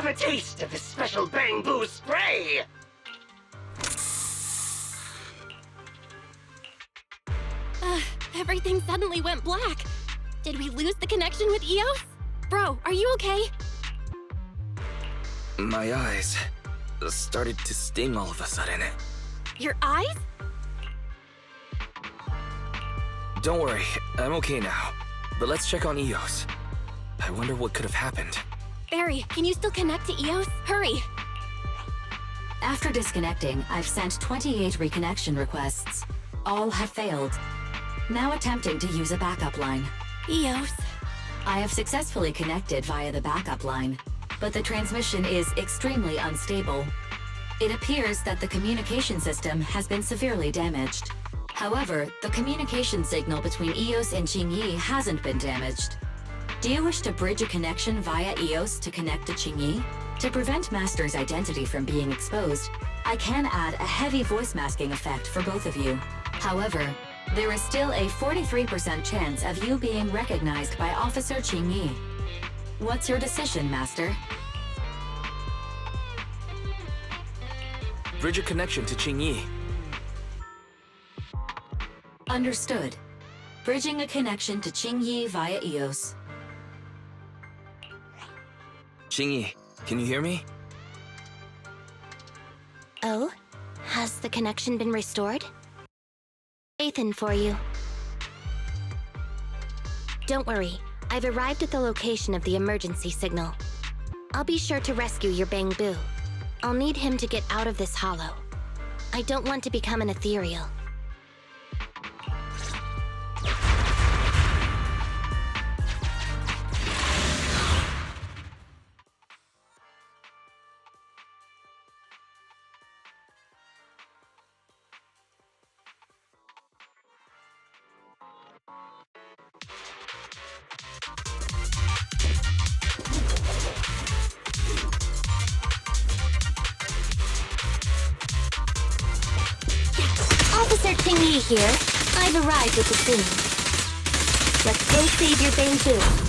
have a taste of this special bamboo spray! Everything suddenly went black. Did we lose the connection with Eos? Bro, are you okay? My eyes started to sting all of a sudden. Your eyes? Don't worry, I'm okay now. But let's check on Eos. I wonder what could have happened. Barry, can you still connect to Eos? Hurry! After disconnecting, I've sent 28 reconnection requests. All have failed. Now attempting to use a backup line. Eos. I have successfully connected via the backup line, but the transmission is extremely unstable. It appears that the communication system has been severely damaged. However, the communication signal between Eos and Qingyi hasn't been damaged. Do you wish to bridge a connection via Eos to connect to Qingyi? To prevent Master's identity from being exposed, I can add a heavy voice masking effect for both of you. However, there is still a 43% chance of you being recognized by Officer Qingyi. What's your decision, Master? Bridge a connection to Qingyi. Understood. Bridging a connection to Qingyi via Eos. Qingyi, can you hear me? Oh? Has the connection been restored? Ethan for you. Don't worry, I've arrived at the location of the emergency signal. I'll be sure to rescue your Bangbu. I'll need him to get out of this hollow. I don't want to become an ethereal. Officer Qingyi here. I've arrived at the scene. Let's go save your Bangbu.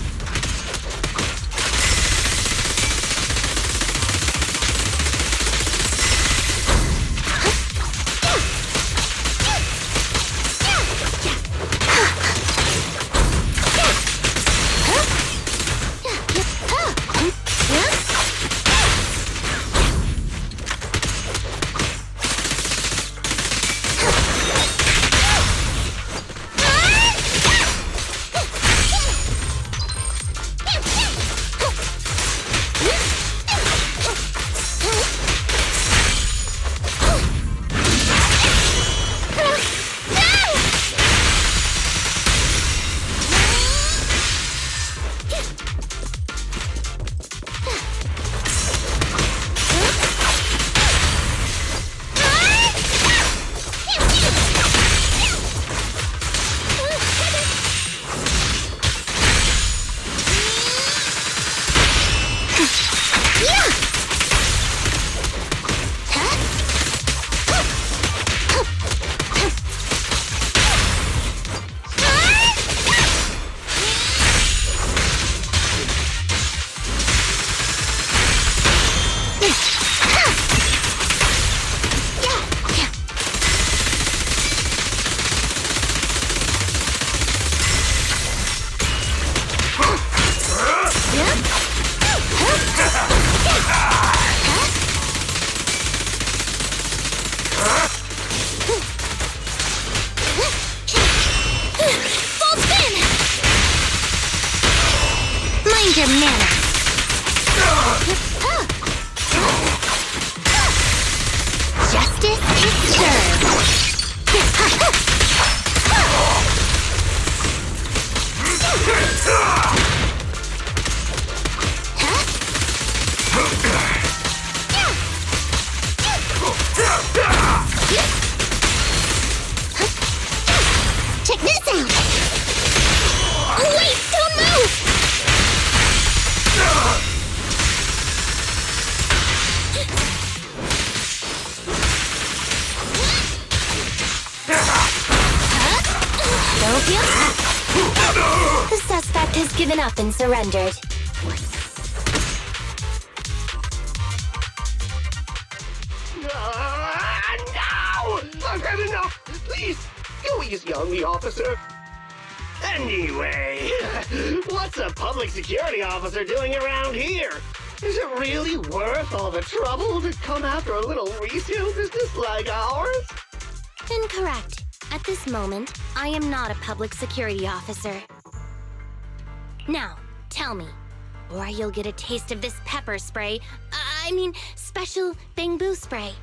Your manner. Justice is served. Check this out. Wait, don't move. The suspect has given up and surrendered. had enough! Please, go easy on me, officer. Anyway, what's a public security officer doing around here? Is it really worth all the trouble to come after a little resale business like ours? Incorrect. At this moment, I am not a public security officer. Now, tell me, or you'll get a taste of this pepper spray. I mean, special bamboo spray.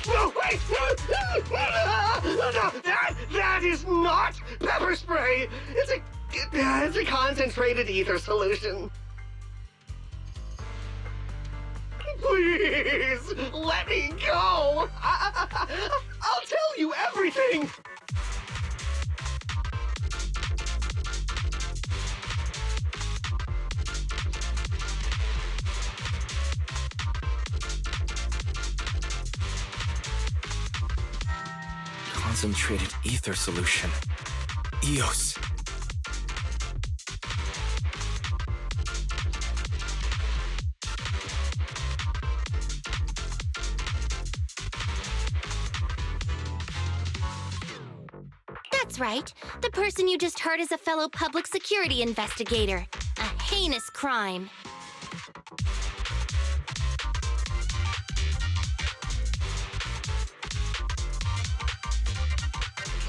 No, wait! That is not pepper spray! It's a concentrated ether solution. Please, let me go! I'll tell you everything! Concentrated ether solution. EOS. That's right. The person you just heard is a fellow public security investigator. A heinous crime.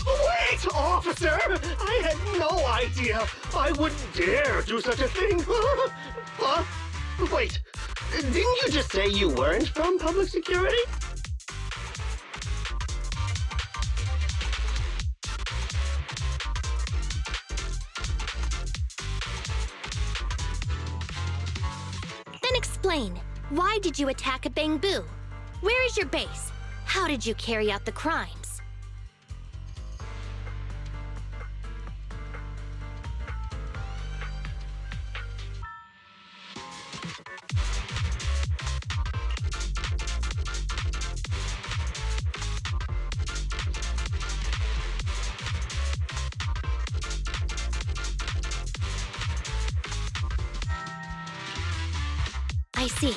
Wait, officer! I had no idea! I wouldn't dare do such a thing! Huh? Wait, didn't you just say you weren't from public security? Then explain. Why did you attack a bamboo? Where is your base? How did you carry out the crimes? I see.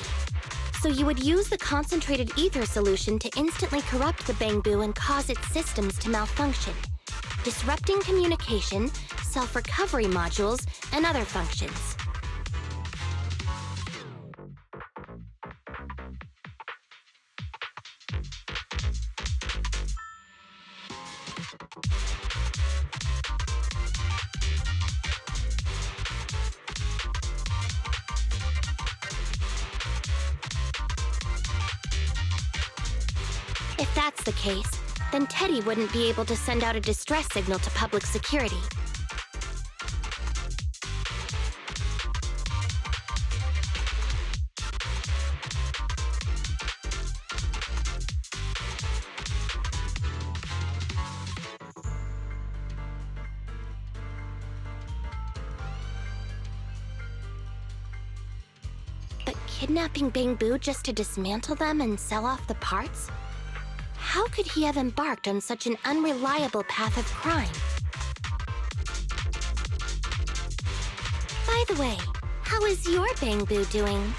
So you would use the concentrated ether solution to instantly corrupt the Bangboo and cause its systems to malfunction, disrupting communication, self-recovery modules, and other functions. If that's the case, then Teddy wouldn't be able to send out a distress signal to public security. But kidnapping Bangboo just to dismantle them and sell off the parts? How could he have embarked on such an unreliable path of crime? By the way, how is your Bangboo doing?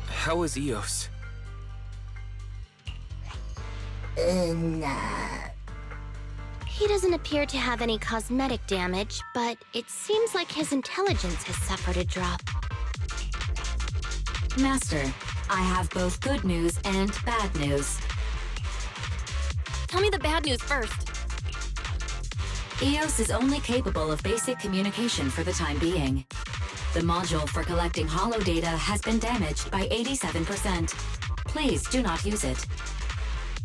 How is Eos? He doesn't appear to have any cosmetic damage, but it seems like his intelligence has suffered a drop. Master, I have both good news and bad news. Tell me the bad news first. Eos is only capable of basic communication for the time being. The module for collecting holo data has been damaged by 87%. Please do not use it.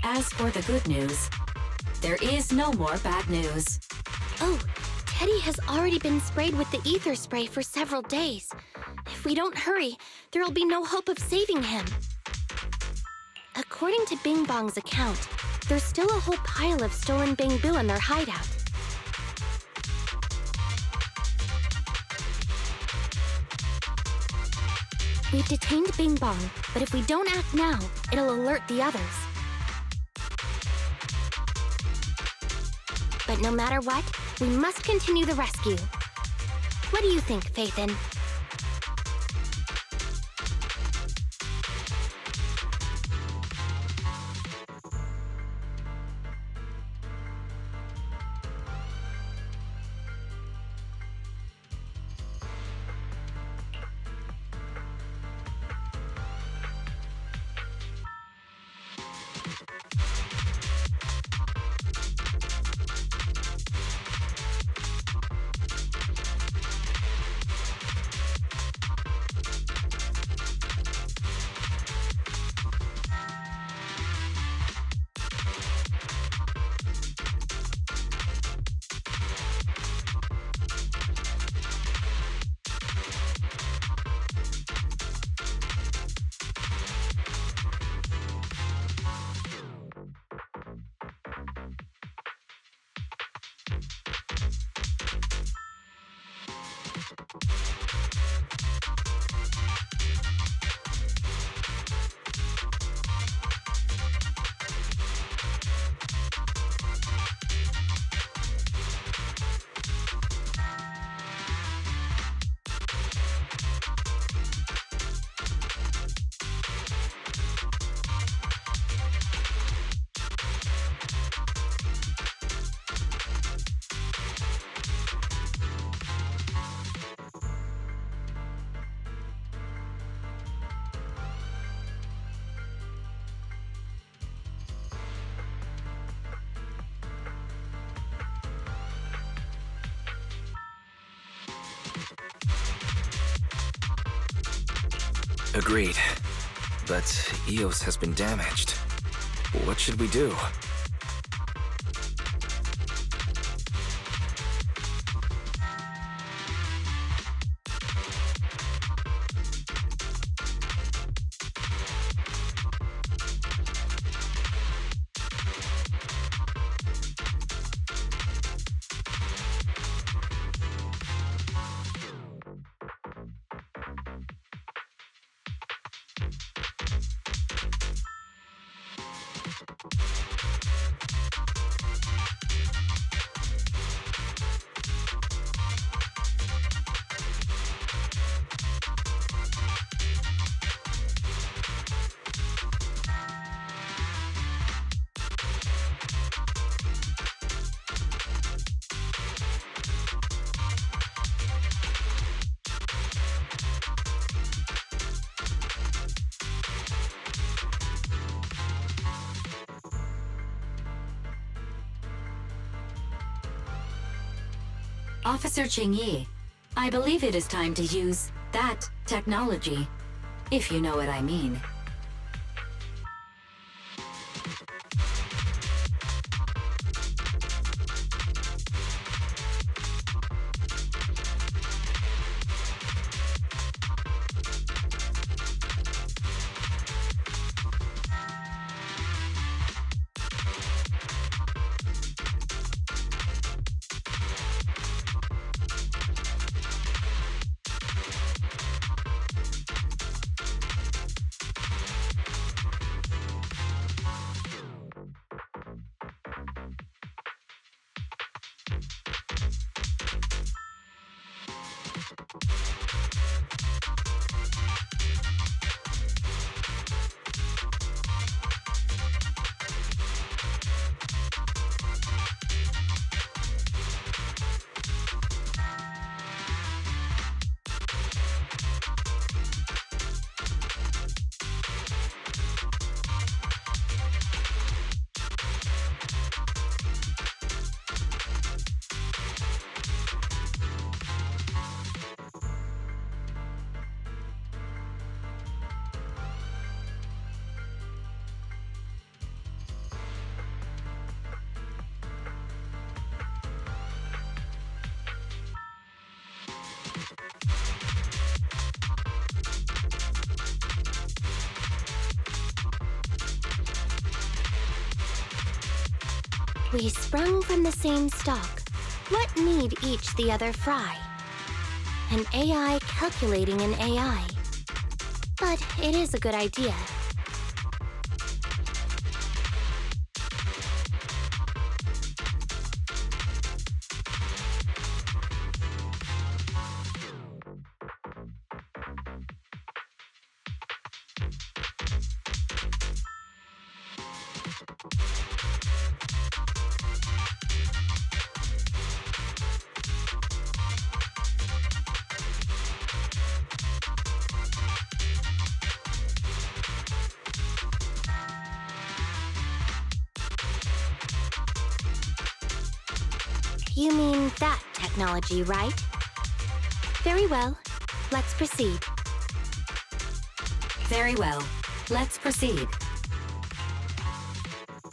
As for the good news, there is no more bad news. Oh, Teddy has already been sprayed with the ether spray for several days. If we don't hurry, there'll be no hope of saving him. According to Bing Bong's account, there's still a whole pile of stolen Bangboo in their hideout. We've detained Bing Bong, but if we don't act now, it'll alert the others. But no matter what, we must continue the rescue. What do you think, Phaethon? Agreed. But Eos has been damaged. What should we do? Officer Qingyi, I believe it is time to use that technology, if you know what I mean. We sprung from the same stock. What need each the other fry? An AI calculating an AI. But it is a good idea. You mean that technology, right? Very well. Let's proceed. Very well. Let's proceed.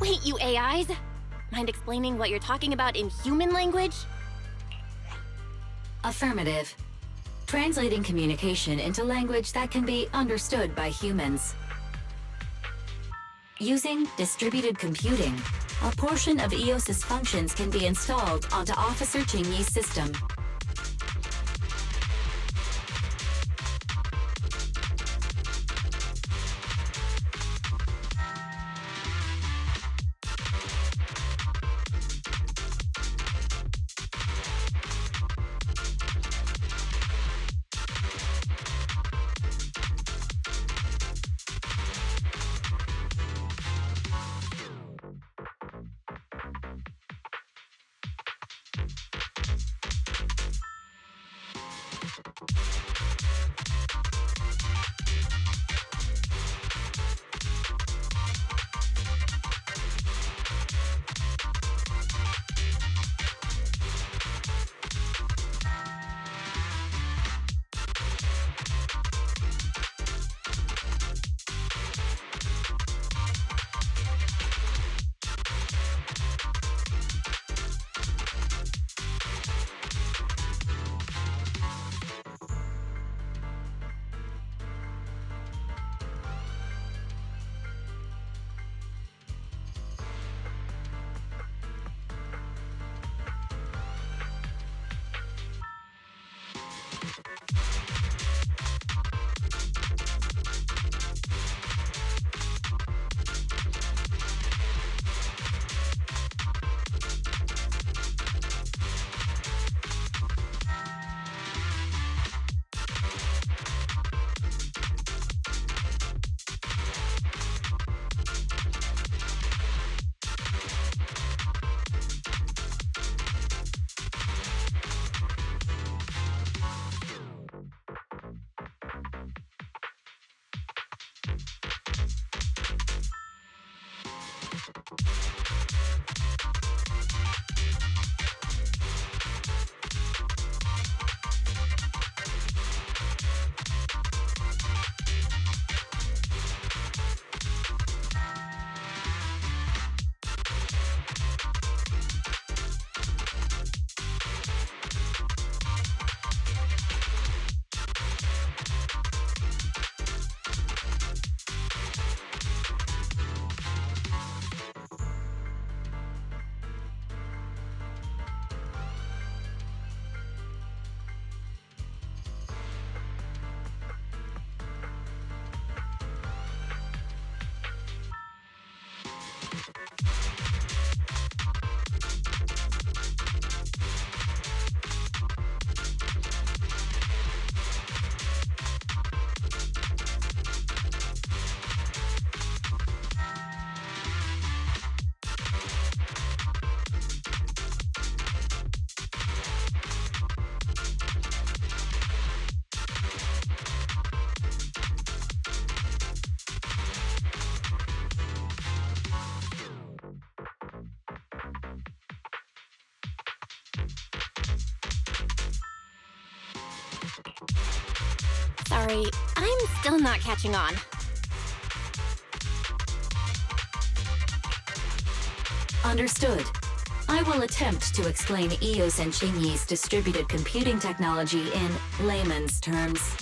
Wait, you AIs! Mind explaining what you're talking about in human language? Affirmative. Translating communication into language that can be understood by humans. Using distributed computing, a portion of EOS's functions can be installed onto Officer Qingyi's system. Sorry, I'm still not catching on. Understood. I will attempt to explain EOS and Qingyi's distributed computing technology in layman's terms.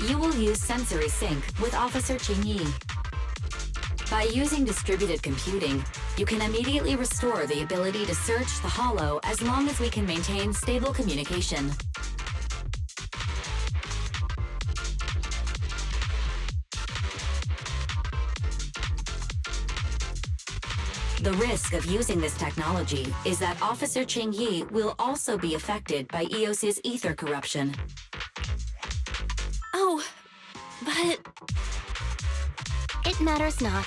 You will use sensory sync with Officer Qingyi. By using distributed computing, you can immediately restore the ability to search the Hollow as long as we can maintain stable communication. The risk of using this technology is that Officer Qingyi will also be affected by EOS's ether corruption. Oh, but... It matters not.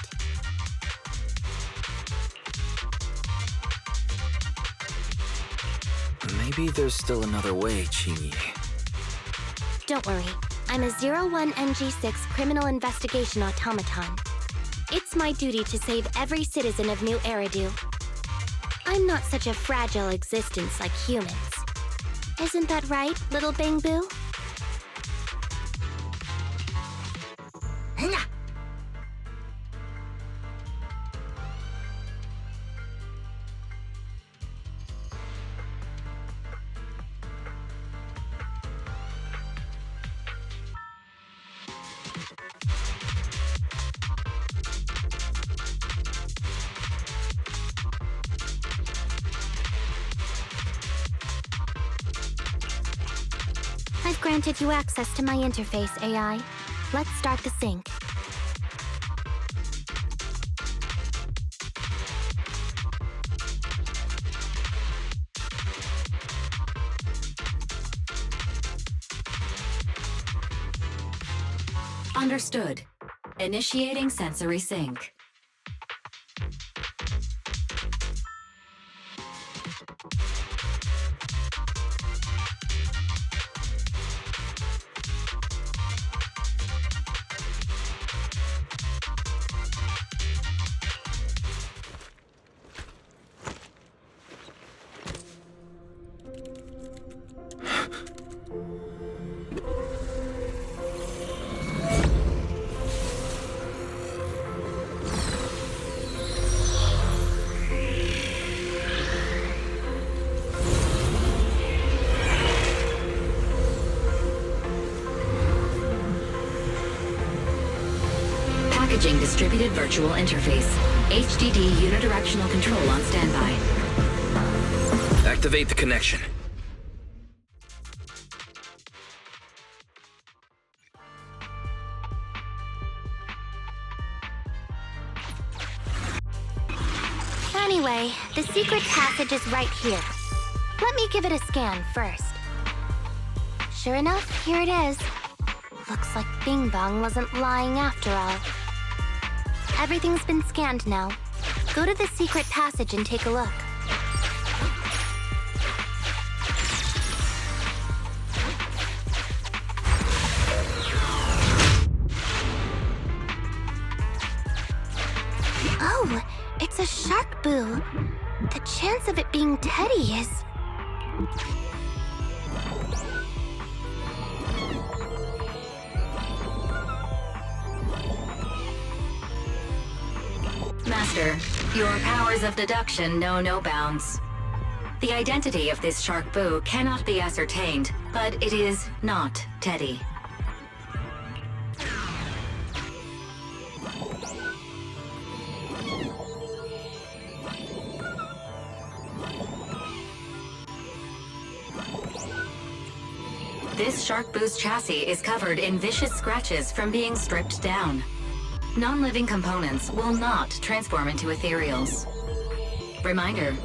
Maybe there's still another way, Qingyi. Don't worry. I'm a 01NG6 criminal investigation automaton. It's my duty to save every citizen of New Eridu. I'm not such a fragile existence like humans. Isn't that right, little Bangbu? I've granted you access to my interface, AI. Let's start the sync. Understood. Initiating sensory sync. Packaging distributed virtual interface. HDD unidirectional control on standby. Activate the connection. Anyway, the secret passage is right here. Let me give it a scan first. Sure enough, here it is. Looks like Bing Bong wasn't lying after all. Everything's been scanned now. Go to the secret passage and take a look. Oh, it's a shark boo. The chance of it being Teddy is... Master, your powers of deduction know no bounds. The identity of this shark boo cannot be ascertained, but it is not Teddy. This shark boo's chassis is covered in vicious scratches from being stripped down. Non-living components will not transform into ethereals. Reminder,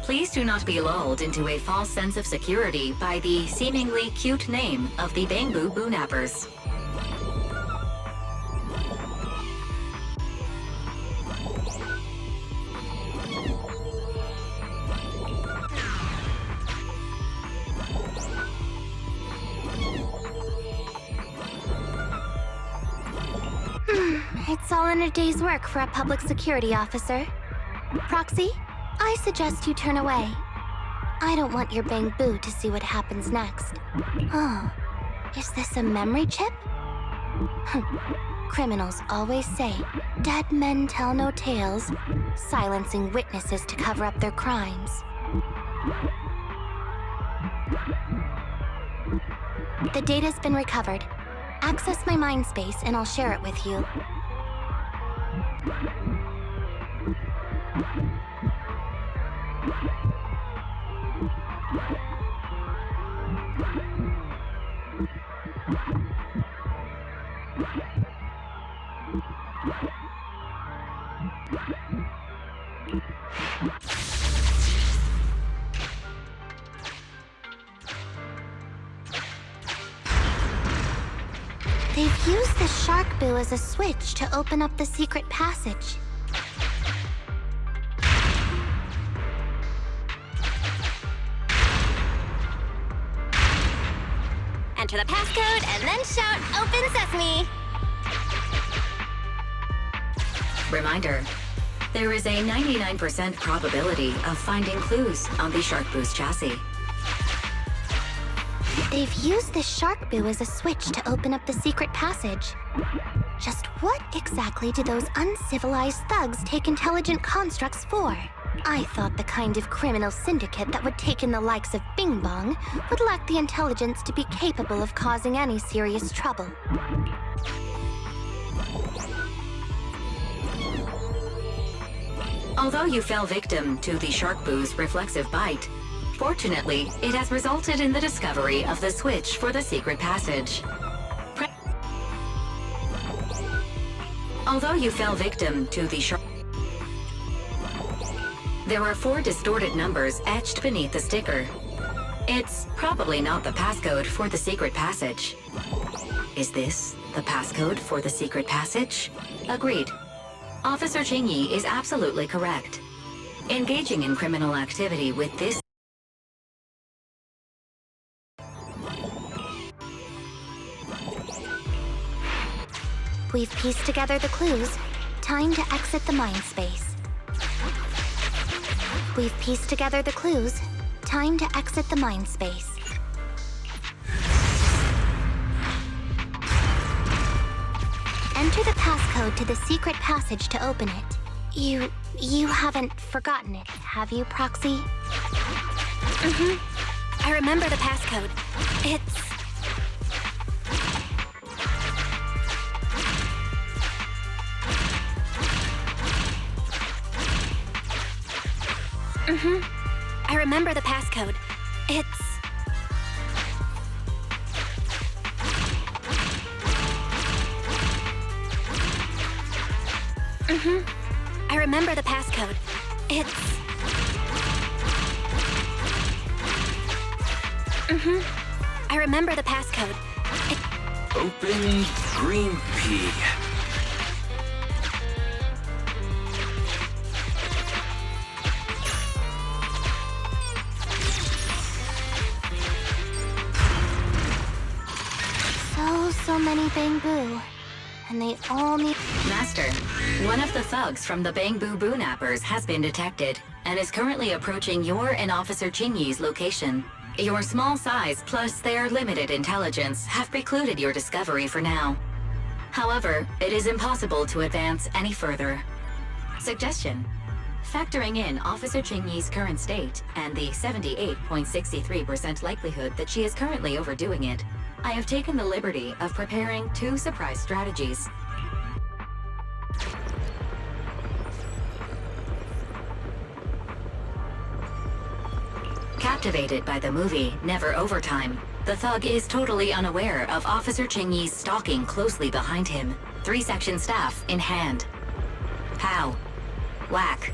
please do not be lulled into a false sense of security by the seemingly cute name of the Bamboo Boo-Nappers. It's all in a day's work for a public security officer. Proxy, I suggest you turn away. I don't want your Bamboo to see what happens next. Oh, is this a memory chip? Criminals always say, dead men tell no tales, silencing witnesses to cover up their crimes. The data's been recovered. Access my mind space and I'll share it with you. They've used the shark boo as a switch to open up the secret passage. Enter the passcode and then shout, "Open Sesame!" Reminder, there is a 99% probability of finding clues on the shark boo's chassis. They've used the shark boo as a switch to open up the secret passage. Just what exactly do those uncivilized thugs take intelligent constructs for? I thought the kind of criminal syndicate that would take in the likes of Bing Bong would lack the intelligence to be capable of causing any serious trouble. Although you fell victim to the shark boo's reflexive bite, fortunately, it has resulted in the discovery of the switch for the secret passage. Although you fell victim to the shark... There are 4 distorted numbers etched beneath the sticker. It's probably not the passcode for the secret passage. Is this the passcode for the secret passage? Agreed. Officer Jingyi is absolutely correct. Engaging in criminal activity with this... We've pieced together the clues. Time to exit the mind space. We've pieced together the clues. Time to exit the mind space. Enter the passcode to the secret passage to open it. You haven't forgotten it, have you, Proxy? I remember the passcode. It's... I remember the passcode. It's... I remember the passcode. It's... I remember the passcode. Open green pea. So many Bangbu. And they all need... Master, one of the thugs from the Bangbu Boo Nappers has been detected and is currently approaching your and Officer Qingyi's location. Your small size plus their limited intelligence have precluded your discovery for now. However, it is impossible to advance any further. Suggestion: factoring in Officer Qingyi's current state and the 78.63% likelihood that she is currently overdoing it, I have taken the liberty of preparing 2 surprise strategies. Captivated by the movie Never Overtime, the thug is totally unaware of Officer Qingyi's stalking closely behind him, 3-section staff in hand. Pow. Whack.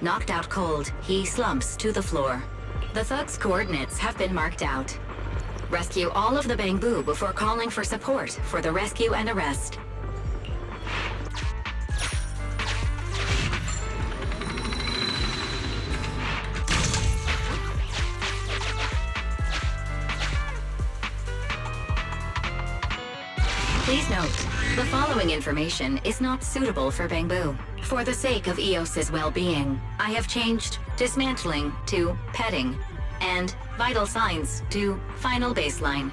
Knocked out cold, he slumps to the floor. The thug's coordinates have been marked out. Rescue all of the Bangbu before calling for support for the rescue and arrest. Please note, the following information is not suitable for Bangbu. For the sake of Eos's well-being, I have changed dismantling to petting, and vital signs to final baseline.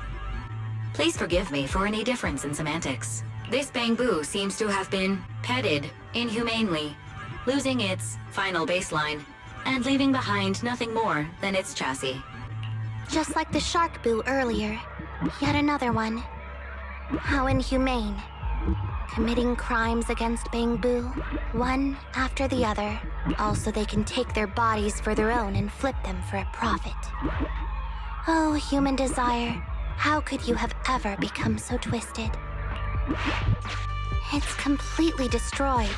Please forgive me for any difference in semantics. This Bangbu seems to have been petted inhumanely, losing its final baseline, and leaving behind nothing more than its chassis. Just like the shark boo earlier. Yet another one. How inhumane. Committing crimes against Bangbu, one after the other. Also, they can take their bodies for their own and flip them for a profit. Oh, human desire, how could you have ever become so twisted? It's completely destroyed.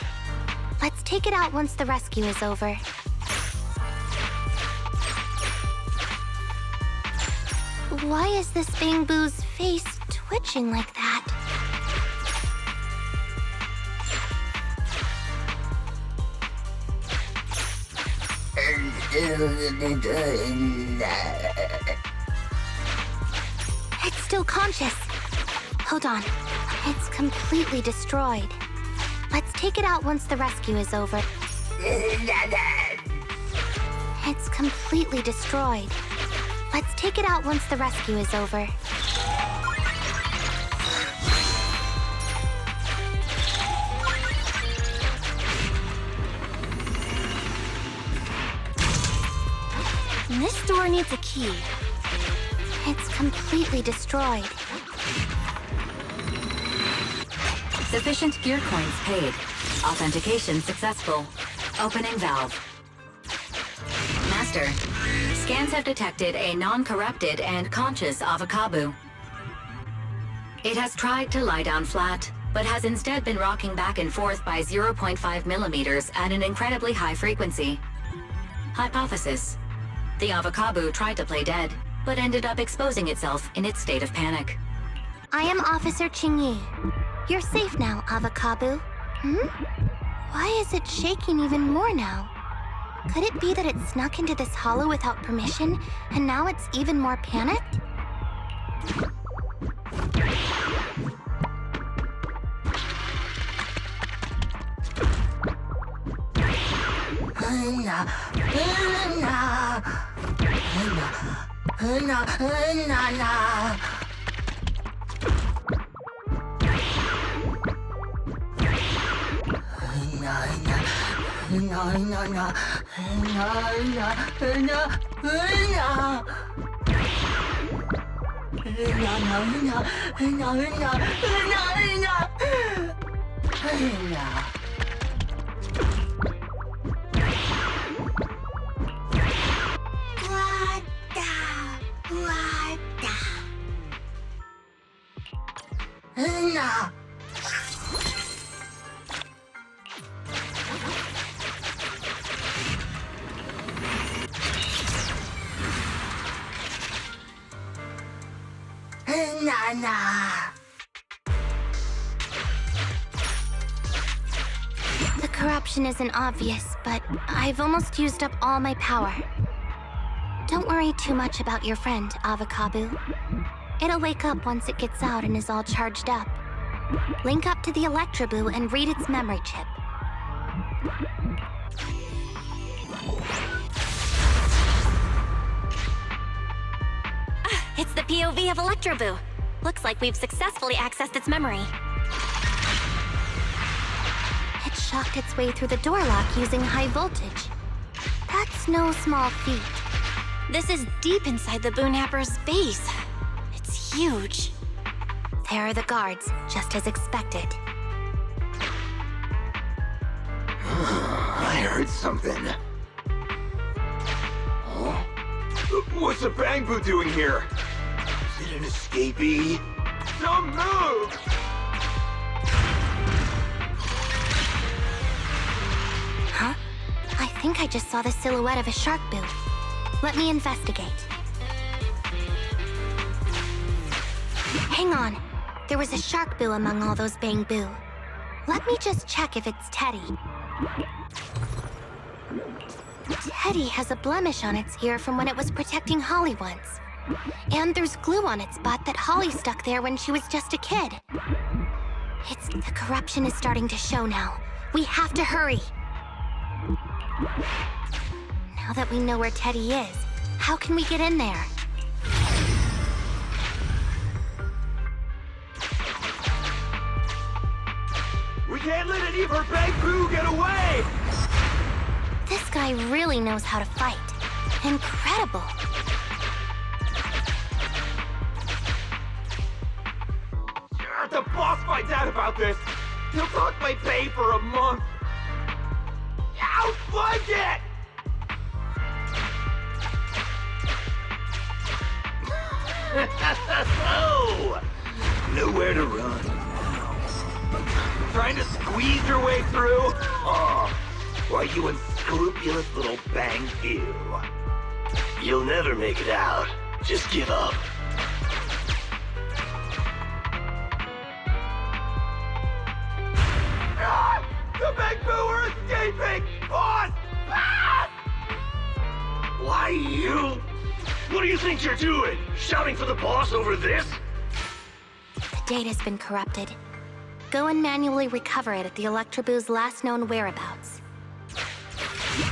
Let's take it out once the rescue is over. Why is this Bangbu's face twitching like that? It's still conscious. Hold on. It's completely destroyed. Let's take it out once the rescue is over. It's completely destroyed. Let's take it out once the rescue is over. This door needs a key. It's completely destroyed. Sufficient gear coins paid. Authentication successful. Opening valve. Master, scans have detected a non-corrupted and conscious Avocado. It has tried to lie down flat, but has instead been rocking back and forth by 0.5 millimeters at an incredibly high frequency. Hypothesis: the Avocado tried to play dead, but ended up exposing itself in its state of panic. I am Officer Qingyi. You're safe now, Avocado. Why is it shaking even more now? Could it be that it snuck into this hollow without permission, and now it's even more panicked? The corruption isn't obvious, but I've almost used up all my power. Don't worry too much about your friend, Avakabu. It'll wake up once it gets out and is all charged up. Link up to the Electroboo and read its memory chip. It's the POV of Electroboo. Looks like we've successfully accessed its memory. It shocked its way through the door lock using high voltage. That's no small feat. This is deep inside the Boonapper's base. It's huge. There are the guards, just as expected. I heard something. Huh? What's the Bang Boo doing here? Is it an escapee? Don't move! Huh? I think I just saw the silhouette of a shark boo. Let me investigate. Hang on. There was a shark boo among all those Bang Boo. Let me just check if it's Teddy. Teddy has a blemish on its ear from when it was protecting Holly once. And there's glue on its butt that Holly stuck there when she was just a kid. The corruption is starting to show now. We have to hurry. Now that we know where Teddy is, how can we get in there? We can't let any of our Bang Boo get away! This guy really knows how to fight. Incredible. If the boss finds out about this, he'll talk my pay for a month. Outflank it! Oh, nowhere to run. Trying to squeeze your way through? Oh, why, you unscrupulous little Bang Boo. You'll never make it out. Just give up. Ah! The Bang Boo are escaping! Boss! Ah! Why, you? What do you think you're doing? Shouting for the boss over this? The data's been corrupted. Go and manually recover it at the Electroboo's last known whereabouts.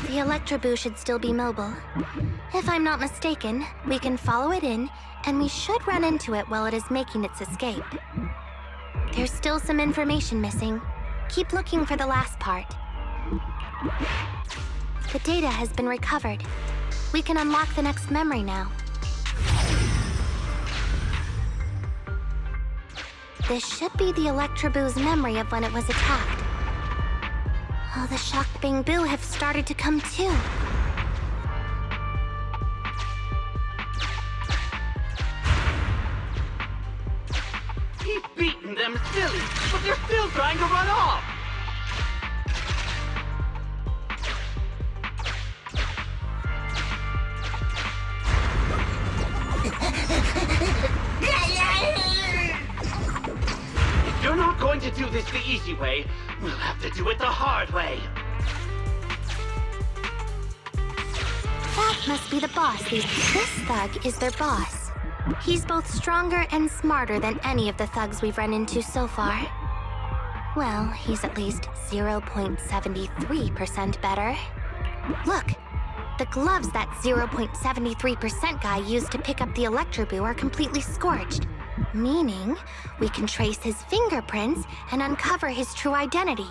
The Electroboo should still be mobile. If I'm not mistaken, we can follow it in, and we should run into it while it is making its escape. There's still some information missing. Keep looking for the last part. The data has been recovered. We can unlock the next memory now. This should be the Electroboo's memory of when it was attacked. Oh, the shocked Bang Boo have started to come too. He's beaten them silly, but they're still trying to run off! If you're not going to do this the easy way, we'll have to do it the hard way. That must be the boss. This thug is their boss. He's both stronger and smarter than any of the thugs we've run into so far. Well, he's at least 0.73% better. Look, the gloves that 0.73% guy used to pick up the Electroboo are completely scorched, meaning we can trace his fingerprints and uncover his true identity.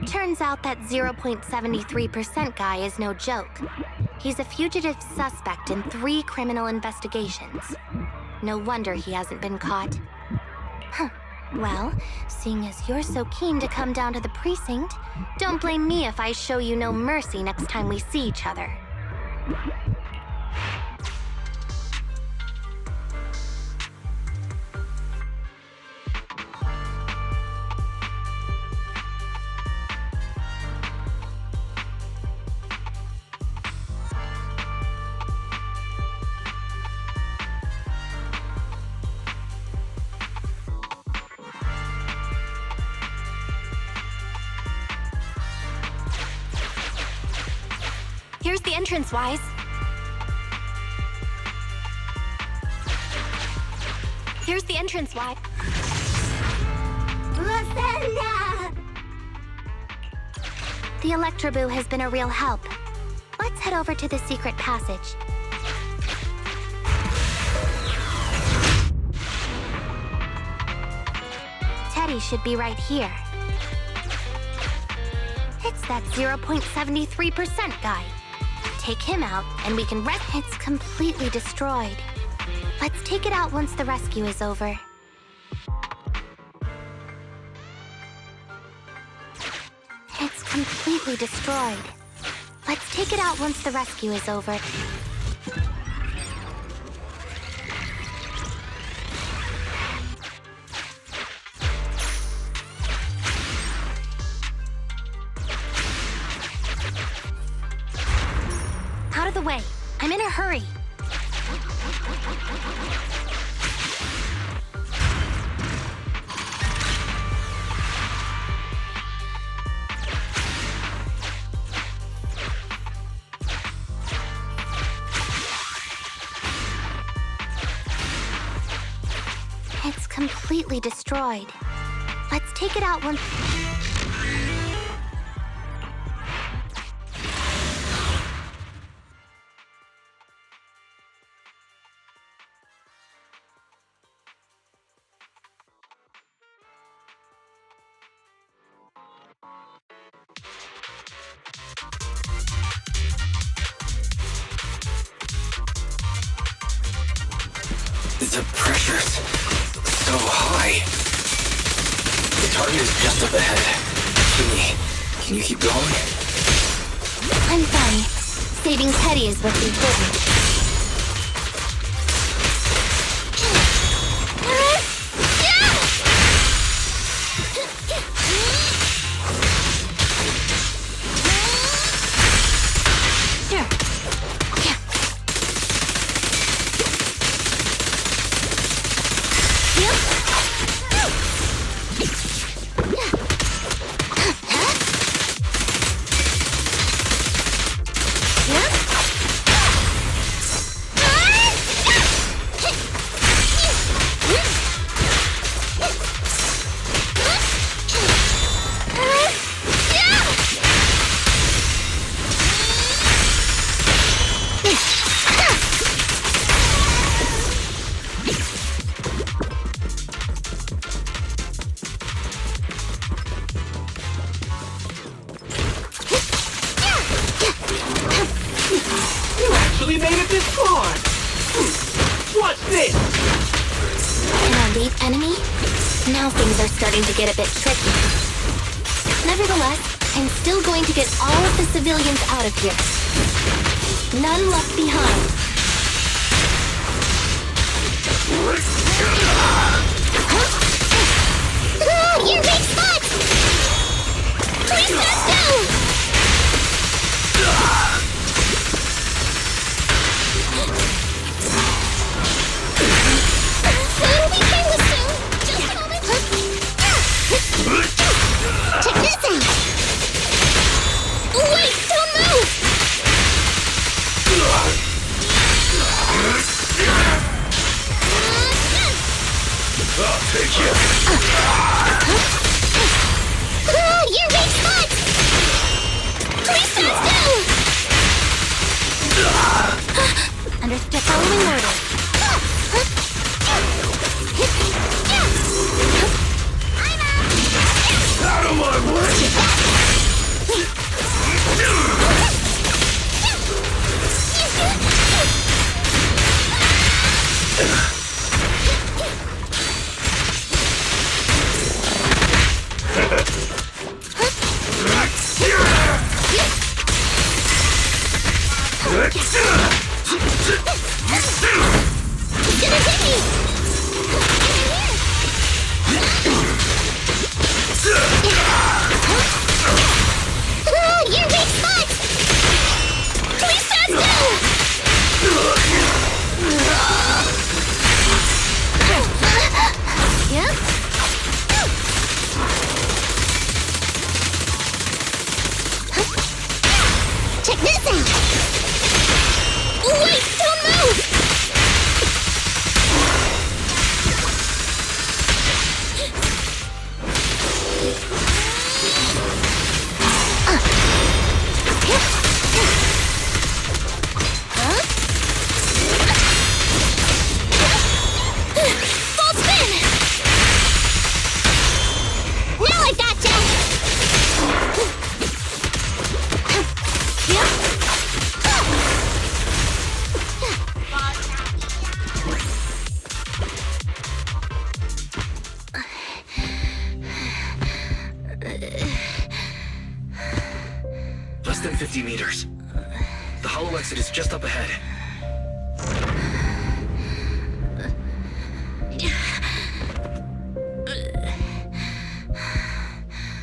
Turns out that 0.73% guy is no joke. He's a fugitive suspect in 3 criminal investigations. No wonder he hasn't been caught. Huh. Well, seeing as you're so keen to come down to the precinct, don't blame me if I show you no mercy next time we see each other. Here's the entrance, Wise. Here's the entrance, Wise. The Electroboo has been a real help. Let's head over to the secret passage. Teddy should be right here. It's that 0.73% guy. Take him out, and we can rest. It's completely destroyed. Let's take it out once the rescue is over. It's completely destroyed. Let's take it out once the rescue is over. Out of the way. I'm in a hurry. It's completely destroyed. Let's take it out once... The pressure's so high. The target is just up ahead. Can you keep going? I'm fine. Saving Teddy is what's important. We made it this far! What's this? An elite enemy? Now things are starting to get a bit tricky. Nevertheless, I'm still going to get all of the civilians out of here. None left behind. Your big spot! Please stand still! It'll be painless soon! Just a moment! Check this out! Wait! Don't move! I'll take you. Your weak spot! Please stand still! Understood. Following orders. Out of my way! 50 meters. The hollow exit is just up ahead.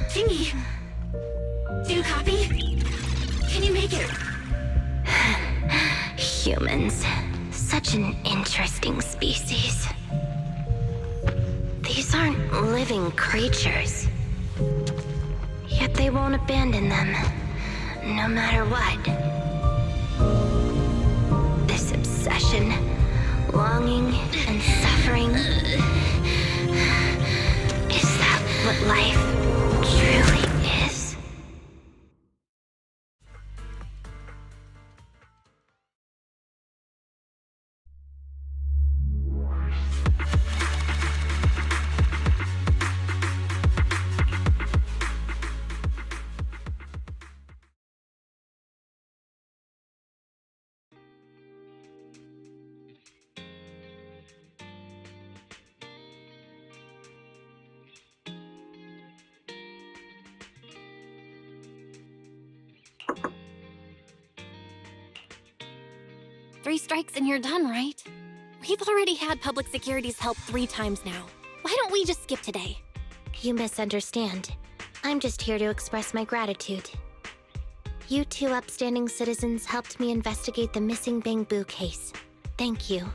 Jingy! Do you copy? Can you make it? Humans. Such an interesting species. These aren't living creatures. Yet they won't abandon them, no matter what. This obsession, longing, and suffering. Is that what life truly is? Three strikes and you're done, right? We've already had public security's help 3 times now. Why don't we just skip today? You misunderstand. I'm just here to express my gratitude. You two upstanding citizens helped me investigate the missing Bangbu case. Thank you.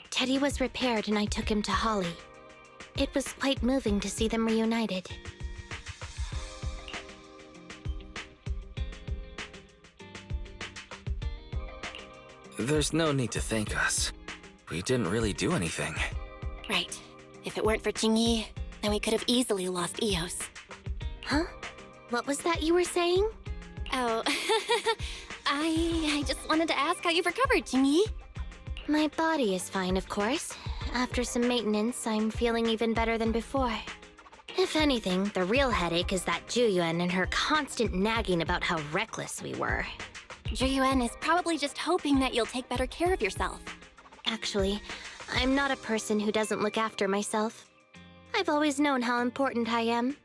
Teddy was repaired and I took him to Holly. It was quite moving to see them reunited. There's no need to thank us. We didn't really do anything. Right. If it weren't for Jingy, then we could have easily lost Eos. Huh? What was that you were saying? Oh, I just wanted to ask how you've recovered, Jingy. My body is fine, of course. After some maintenance, I'm feeling even better than before. If anything, the real headache is that Juyuan and her constant nagging about how reckless we were. Juyuan is probably just hoping that you'll take better care of yourself. Actually, I'm not a person who doesn't look after myself. I've always known how important I am.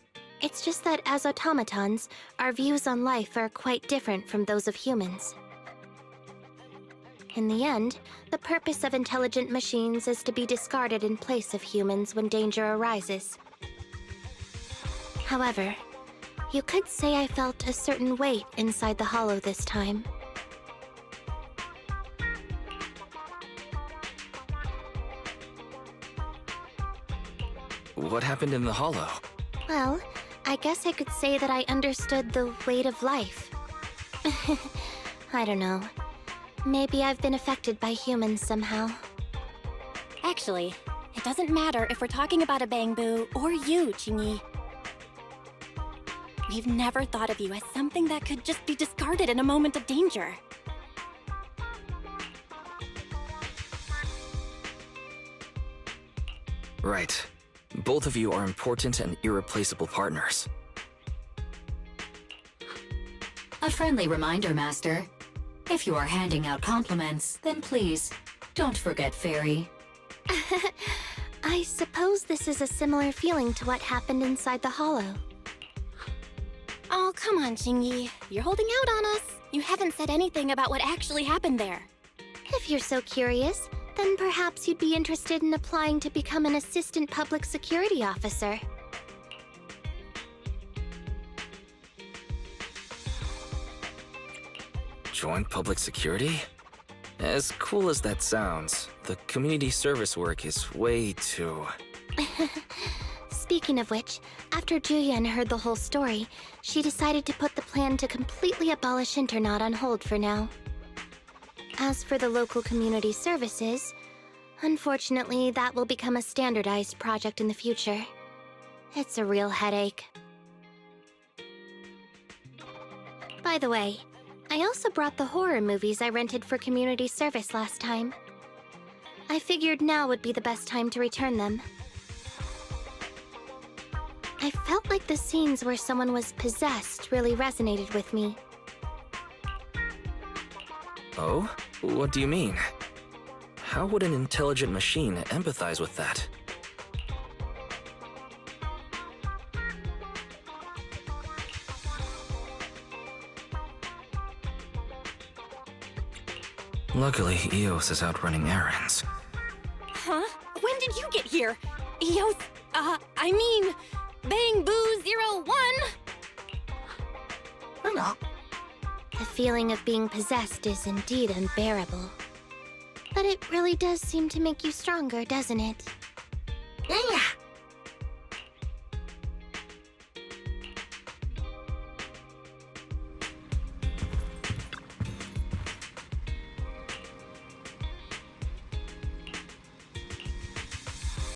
It's just that as automatons, our views on life are quite different from those of humans. In the end, the purpose of intelligent machines is to be discarded in place of humans when danger arises. However, you could say I felt a certain weight inside the hollow this time. What happened in the hollow? Well, I guess I could say that I understood the weight of life. I don't know. Maybe I've been affected by humans somehow. Actually, it doesn't matter if we're talking about a Bangbu or you, Jingy. We've never thought of you as something that could just be discarded in a moment of danger. Right. Both of you are important and irreplaceable partners. A friendly reminder, Master. If you are handing out compliments, then please, don't forget Fairy. I suppose this is a similar feeling to what happened inside the hollow. Oh, come on, Jingy. You're holding out on us. You haven't said anything about what actually happened there. If you're so curious, then perhaps you'd be interested in applying to become an assistant public security officer. Join public security? As cool as that sounds, the community service work is way too... Speaking of which, after Julian heard the whole story, she decided to put the plan to completely abolish Internaut on hold for now. As for the local community services, unfortunately, that will become a standardized project in the future. It's a real headache. By the way, I also brought the horror movies I rented for community service last time. I figured now would be the best time to return them. I felt like the scenes where someone was possessed really resonated with me. Oh? What do you mean? How would an intelligent machine empathize with that? Luckily, Eos is out running errands. Huh? When did you get here? Eos, I mean, Bang Boo 01. The feeling of being possessed is indeed unbearable. But it really does seem to make you stronger, doesn't it?